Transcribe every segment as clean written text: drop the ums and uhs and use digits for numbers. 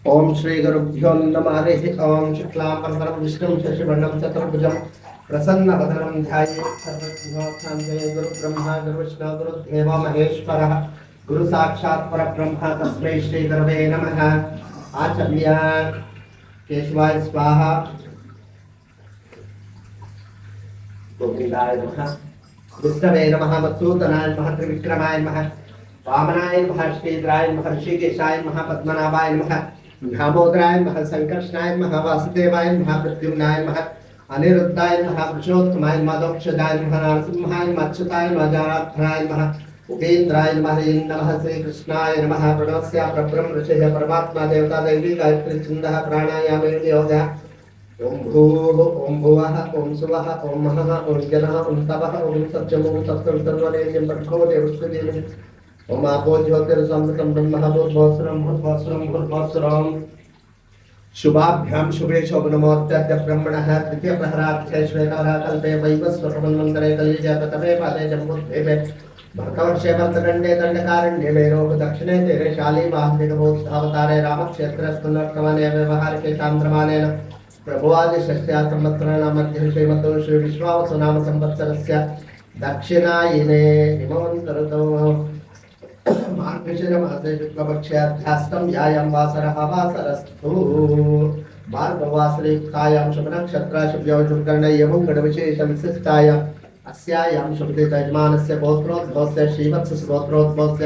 ओम श्री गुरुभ्यो नमः हरिः ओम शुक्लांबरधरं विष्णुं शशिवर्णं चतुर्भुजं प्रसन्नवदनं ध्यायेत् सर्वविघ्नोपशान्तये। गुरुब्रह्मा गुरुविष्णु गुरुदेवो महेश्वरः गुरु साक्षात् परब्रह्म तस्मै श्री गुरवे नमः। आचम्य केशवाय स्वाहा, गोविंदाय नमः, विष्णवे नमः, मधुसूदनाय नमः, त्रिविक्रमाय नमः, वामनाय नमः, श्रीधराय नमः, ऋषिकेशाय नमः, पद्मनाभाय नमः, दामोदराय नमः, संकर्षणाय नमः, वासुदेवाय नमः, प्रद्युम्नाय नमः, अनिरुद्धाय नमः, पुरुषोत्तमाय नमः, दोक्षदाय नमः, नरसिंहाय नमः, अच्युताय नमः, जनार्दनाय नमः, उपेन्द्राय नमः, हरे नमः, श्रीकृष्णाय नमः। प्रणवस्य परब्रह्म ऋषिः परमात्मा देवता दैवी गायत्री छन्दः प्राणायाम योगः। ओम भूः ओम भुवः ओम सुवः ओम महः ओम जनः ओम तपः ओम सत्यम् ओम सत्यं सर्वरेण्यं भर्गो देवस्य धीमहि ओम आपो ज्योतिरसंवृतं ब्रह्मः भूर्भुवस्सुरं भूर्भुवस्सुरं भूर्भुवस्सुरं। शुभाभ्यां शुभे शोभनमोऽत्याद्य ब्रह्मणः तृतीयप्रहरार्थे श्वेतवराकल्पे वैवस्वतमन्वन्तरे कलिजाततमे पादे जम्बुद्वीपे भरतवर्षे भरतखण्डे दण्डकारण्ये मेरोः दक्षिणे तीरे शालीमास्तिकभूतावतारे रामक्षेत्रस्कन्धर्तमाने व्यवहारिके चान्द्रमानेन प्रभुवादिषष्ट्यासंवत्सराणां मध्ये श्रीमतो श्री विश्वावसु नाम संवत्सरस्य दक्षिणायने हिमवन्तऋतौ मार्गशीर्षमासे शुक्लपक्षाभ्यास्तं यायां वासरः वासरस्तु भार्गववासरेयुक्तायां शुभनक्षत्रा शुभयोः शुभकर्णे मंगलविशेषविशिष्टायाम् अस्यायां शुभतिथयजमानस्य गोत्रोद्भवस्य श्रीवत्सस्य गोत्रोद्भवस्य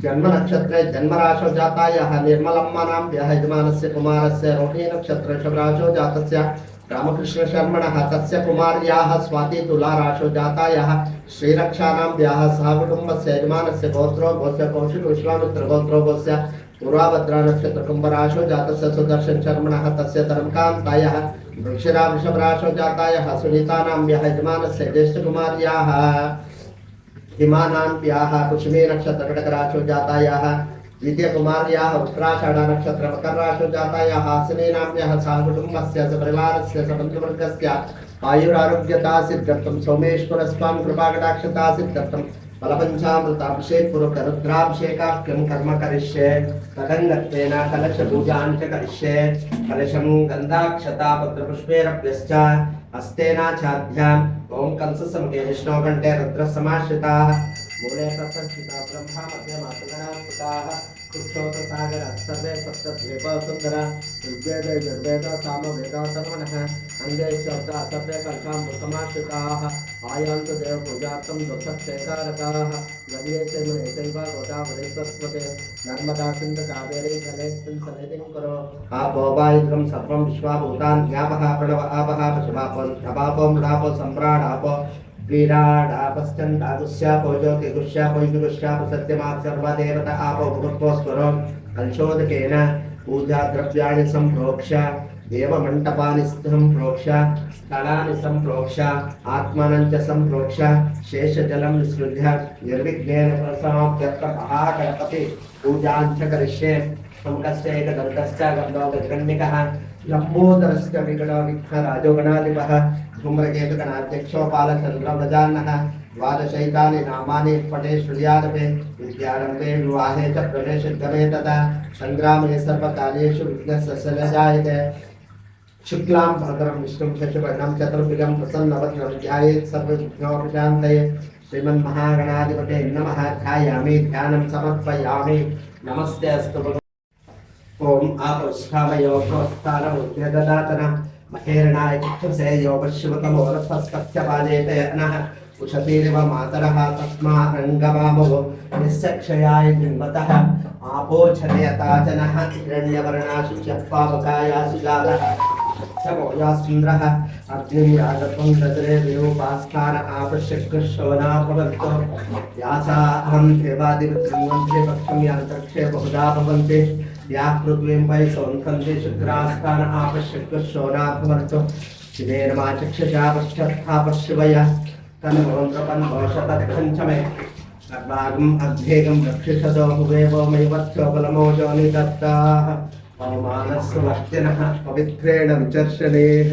जन्म नक्षत्रे जन्मराशौ जातायाः निर्मलम्मानां यजमानस्य कुमारस्य रोहिणी नक्षत्रे शुभराशौ जातस्य रामकृष्ण शर्मणः तस्य कुमार्याः स्वाति तुला राशौ जातायाः श्रीरक्षाणां व्याः सह कुटुम्बस्य यजमानस्य गोत्रोद्भवस्य कौशिक विश्वामित्र गोत्रोद्भवस्य पूर्वाभद्रा नक्षत्र कुम्भराशौ जातस्य सुदर्शन शर्मणः तस्य धर्मकान्तायाः वृक्षिरा वृषभराशौ जातायाः सुनीतानां व्याः यजमानस्य ज्येष्ठकुमार्याः हिमानान्याः कुसुमे नक्षत्र कटकराशौ जातायाः द्वितीय कुमार्याः उत्तराषाढ़ नक्षत्र मकर राशौ जातायाः आसिनीनाम्याः सह कुटुम्बस्य सपरिवारस्य सबन्धुवर्गस्य आयुरारोग्यता सिद्ध्यर्थं सोमेश्वर स्वामी कृपाकटाक्षता सिद्ध्यर्थं फलपञ्चामृताभिषेकपूर्वक रुद्राभिषेकाख्यं कर्म करिष्ये। तदङ्गत्वेन कलशपूजां च करिष्ये। कलशं गन्धाक्षता पत्रपुष्पैरभ्यश्च हस्तेनाच्छाद्याम् ओम कंससमुखे विष्णुकण्ठे रुद्रसमाश्रिताः मूले तत्संस्थिता ब्रह्मा मध्ये मातृगणास्पदाः कुक्षोत्रसागरः सर्वे सप्तद्वीपा सुन्दरा ऋग्वेद यजुर्वेद सामवेद अथर्वणः अङ्गे शब्दाः सर्वे कल्पामृतमाश्रिताः आयान्तु देवपूजार्थं दुःखक्षेत्ररताः गङ्गे च मुने चैव गोदावरी सरस्वती नर्मदा सिन्धु कावेरी जलेऽस्मिन् सन्निधिं कुरु। आपो वायुद्रं सर्वं विश्वाभूतान्यापः प्रणव आपः पशुपापो मृडापो सम्प्राडापो वीराडापश्चन्दागुष्यापो ज्योतिगुष्यापो युगुष्यापो सत्यमाप सर्वदेवता आपो भूत्वस्वरो कलशोदकेन पूजाद्रव्याणि सम्प्रोक्ष्य देवमण्डपानि सम्प्रोक्ष्य स्थलानि सम्प्रोक्ष्य आत्मानं च सम्प्रोक्ष्य शेषजलं विसृज्य निर्विघ्नेन प्रसमाप्त्यर्थमहागणपति पूजां च करिष्ये। समकस्य एकदन्तश्च गन्धो गजकर्णिकः लम्बोदरस्य विगणो विघ्नराजो गणाधिपः धूम्रकेतुगणाध्यक्षो बालचन्द्रव्रजान्नः द्वादशैतानि नामानि पठे श्रुयारभे विद्यारम्भे विवाहे च प्रवेशगमे तथा सङ्ग्रामे सर्वकार्येषु विघ्नस्य सलजायते। शुक्लां भद्रं विष्णुं शशिवर्णं चतुर्भुजं प्रसन्नवदनं ध्यायेत् सर्वविघ्नोपशान्तये। श्रीमन्महागणाधिपते नमः। ध्यायामि ध्यानं समर्पयामि। नमस्ते अस्तु। ओम आपस्थामयो प्रोत्थानमुद्यददातन महेरणाय चक्षुषे योगशिवतमोरथस्तस्य अनः उषतीरिव मातरः तस्मारङ्गवामो निस्सक्षयाय जिन्वतः आपोच्छनयताचनः हिरण्यवर्णाशुच्यः पावकायासु जातः समोयास्न्द्रः अग्निं यागत्वं तद्रे विरूपास्थान आपश्यकृशोना भवन्तो यासा अहं देवादिवृत्तिं वन्दे पक्षं यान्तरिक्षे बहुधा भवन्ति याः पृथ्वीं वै सौन्खन्ति शुक्रास्थान आपश्यकृशोना भवन्तो शिवेर्मा चक्षुषा पश्यत्था पश्यवयः तन्मोन्द्रपन्वोषतत्खञ्चमे सर्वागम् अध्येगं रक्षिषदो हुवेवो मयिवत्सो बलमोजो निदत्ताः पवमानस्वक्तिनः पवित्रेण विचर्षणेः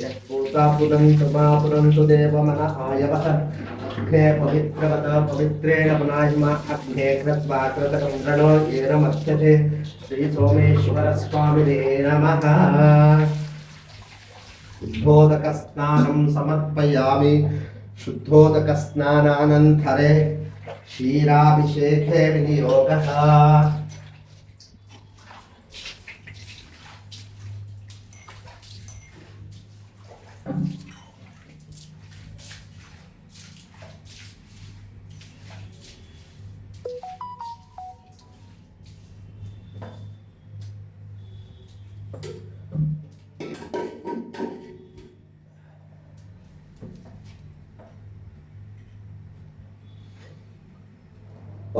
यः पूता पुरन्तु देवमन आयवः अग्ने पवित्रवत पवित्रेण पुनाहिमा अग्ने कृत्वा कृतकं रणो येन मत्स्यते श्री सोमेश्वर स्वामिने नमः। शुद्धोदक स्नानं समर्पयामि। शुद्धोदक स्नानानन्तरे क्षीराभिषेके विनियोगः।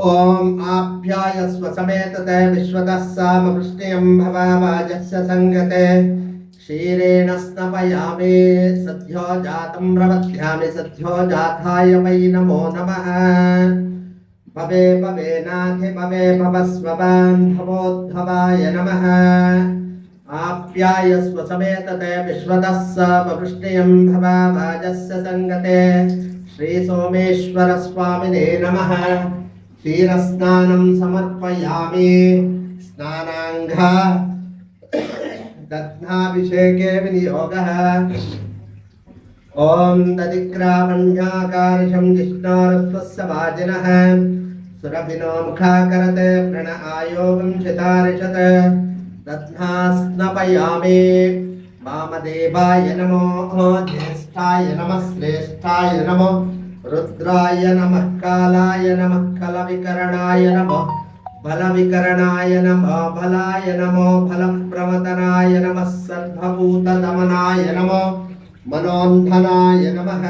ओम आप्यायस्व समेतते विश्वतः सामवृष्टियं भवावाजस्य संगते क्षीरेण स्नपयामि सद्यो जातं प्रवध्यामि सद्यो जाताय वै नमो नमः। भवे भवे नाथे भवे भवस्वबान्धवोद्भवाय नमः। आप्यायस्व समेतते विश्वतः सामवृष्टियं भवावाजस्य संगते श्री सोमेश्वर स्वामिने नमः। क्षीरस्नानं समर्पयामि। स्नानाङ्घ दध्नाभिषेके विनियोगः। ॐ दधिक्रामण्याकारशं जिष्णोरस्वस्य वाजिनः सुरभिनो मुखाकरते प्रण आयोगं शितारिषत् दध्ना स्नपयामि। वामदेवाय नमो ज्येष्ठाय नमः श्रेष्ठाय नमो रुद्राय नमः कालाय नमः कलविकरणाय नमः बलविकरणाय नमः बलाय नमो फलप्रमदनाय नमः सर्वभूतदमनाय नमो मनोन्धनाय नमः।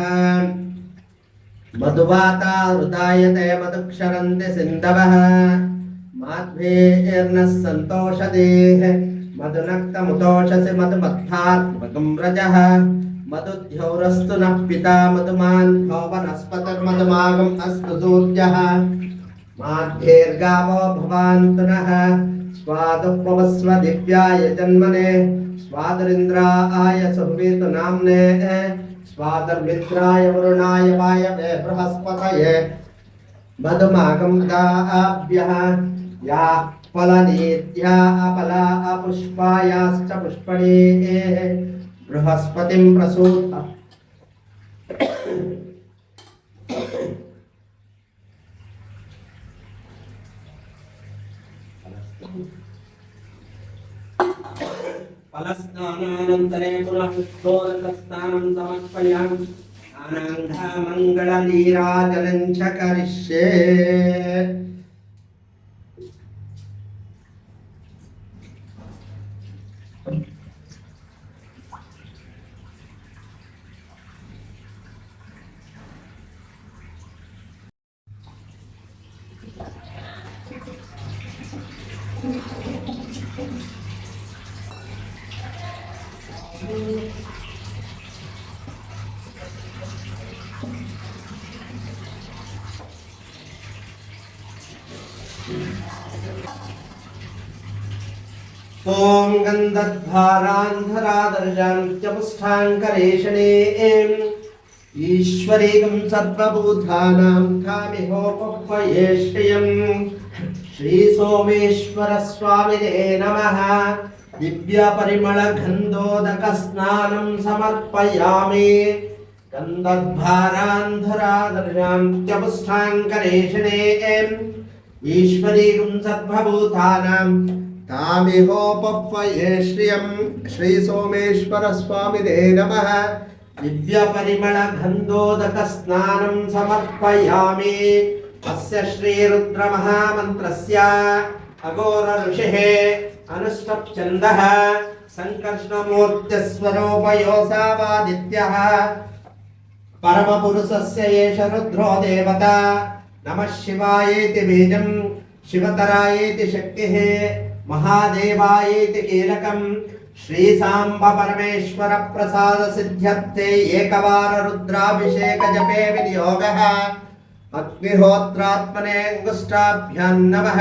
मधुवातारुदायते मधुक्षरन्ति सिन्धवः माध्वेर्नः सन्तोषदेः मधुनक्तमुतोषसि मधुमत्थात्मकं व्रजः मधुद्यौरस्तु नः पिता मधुमान्धो वनस्पतिर्मधुमागम् अस्तु सूर्यः माध्यैर्गावो भवान्तु नः स्वादुपवस्व दिव्याय जन्मने स्वादुरिन्द्राय सुहृतु नाम्ने स्वादुर्मित्राय वरुणाय वायवे बृहस्पतये मधुमागं दाभ्यः या फलनीत्या अपला अपुष्पायाश्च पुष्पणेः बृहस्पतिं प्रसूत। फलस्नानानन्तरे पुनः शुद्धोदकस्नानं समर्पयामि। स्नानाङ्घमङ्गलनीराजनं च करिष्ये। ओम गन्धद्वारान्धरादर्शान्त्यपुष्ठाङ्करेषणे ईश्वरीकं सर्वभूतानां कामिहोपह्वये श्रियं श्री सोमेश्वर स्वामिने नमः। दिव्यपरिमलगन्धोदकस्नानं समर्पयामि। गन्धद्वारान्धरादर्शान्त्यपुष्ठाङ्करेषणे ईश्वरीकं सर्वभूतानां तामिहोपह्वये श्रियं श्री सोमेश्वर स्वामिने नमः। दिव्यपरिमलगन्धोदकस्नानं समर्पयामि। अस्य श्रीरुद्रमहामन्त्रस्य अघोर ऋषिः अनुष्टुप्छन्दः संकर्षणमूर्तिस्वरूपयोऽसावादित्यः परमपुरुषस्य एष रुद्रो देवता। नमः शिवायेति बीजं शिवतरायेति शक्तिः महादेवायेति कीलकं श्रीसाम्ब परमेश्वर प्रसाद सिद्ध्यर्थे एकवार रुद्राभिषेक जपे विनियोगः। अग्निहोत्रात्मने अंगुष्ठाभ्यां नमः।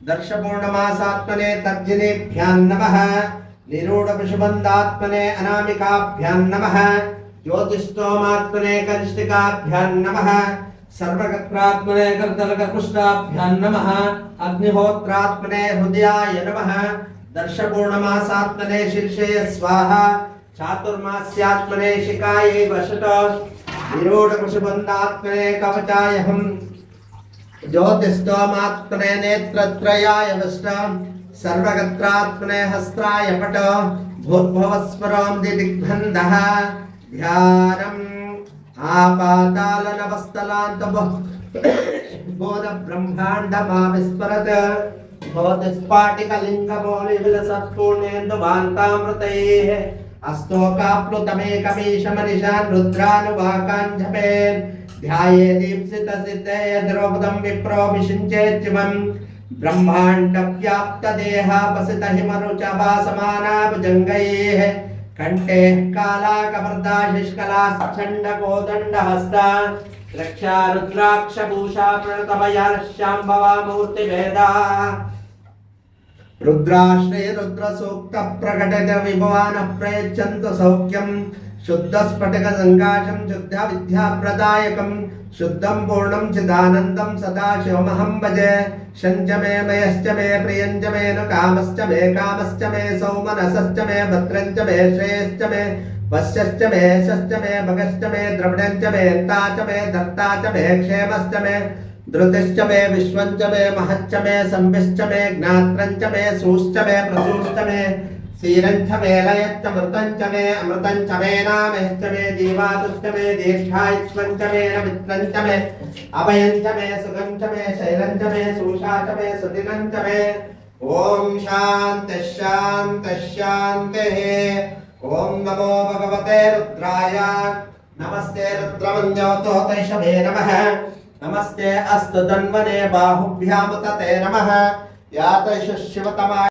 दर्शपूर्णमासात्मने तर्जनीभ्यां नमः। निरूढवृषबन्धात्मने अनामिकाभ्यां नमः। ज्योतिष्टोमात्मने कनिष्ठिकाभ्यां नमः। सर्वगत्रात्मने करतलककुष्ठाभ्यां नमः अग्निहोत्रात्मने हृदयाय नमः दर्शपूर्णमासात्मने शीर्षे स्वाहा चातुर्मास्यात्मने शिखायै वषट विरूढकुशबन्धात्मने कवचाय हम ज्योतिष्टोमात्मने नेत्रत्रयाय वष्ट सर्वगत्रात्मने हस्त्राय पट भूर्भुवस्वरां दिग्बन्धः ध्यानम् आपातालनवस्थलान्त बोध ब्रह्माण्डमाविस्मरत् भोतिस्फाटिकलिङ्गमौलिविलसत्पूर्णेन्दुभान्तामृतैः अस्तोकाप्लुतमेकमीशमनिशान् रुद्रानुवाकान् जपेन् ध्यायेदीप्सितसिद्धे द्रौपदं विप्रो विषिञ्चेत्युमम् ब्रह्माण्डव्याप्तदेहापसितहिमरुचभासमानाभुजङ्गैः कंठे कालाकवर्दाशिष्कलाश्चण्डकोदण्डहस्ता रक्षा रुद्राक्षभूषा प्रणतमयाश्याम्भवा मूर्तिभेदा रुद्राश्रय रुद्रसूक्त प्रकटित विभवान् प्रयच्छन्तु सौख्यं शुद्धस्फटिक संकाशं शुद्ध विद्याप्रदायकं शुद्धं पूर्णं चिदानन्दं सदा शिवमहं भजे शञ्च मे मयश्च मे प्रियञ्च मे न कामश्च मे सौमनसश्च मे भद्रञ्च मे श्रेयश्च मे वश्यश्च मे यशश्च मे भगश्च मे द्रविडञ्च मे अन्ता च मे दत्ता च मे क्षेमश्च मे धृतिश्च मे विश्वञ्च मे महच्च मे संविश्च मे ज्ञात्रञ्च मे सूश्च मे प्रसूश्च मे क्षीरञ्च मे लयश्च मृतञ्च मे अमृतञ्च मे नामश्च मे जीवातुश्च मे दीर्घायुष्मञ्च मे मित्रञ्च मे अभयञ्च मे सुखञ्च मे शैलञ्च मे सूषा च मे सुदिनञ्च मे ॐ शान्तिः शान्तिः शान्तिः ॐ नमो भगवते रुद्राय नमस्ते रुद्रमन्योतोतैषभे नमः नमस्ते अस्तदन्वने बाहुभ्यां तते नमः यातैष शिवतमा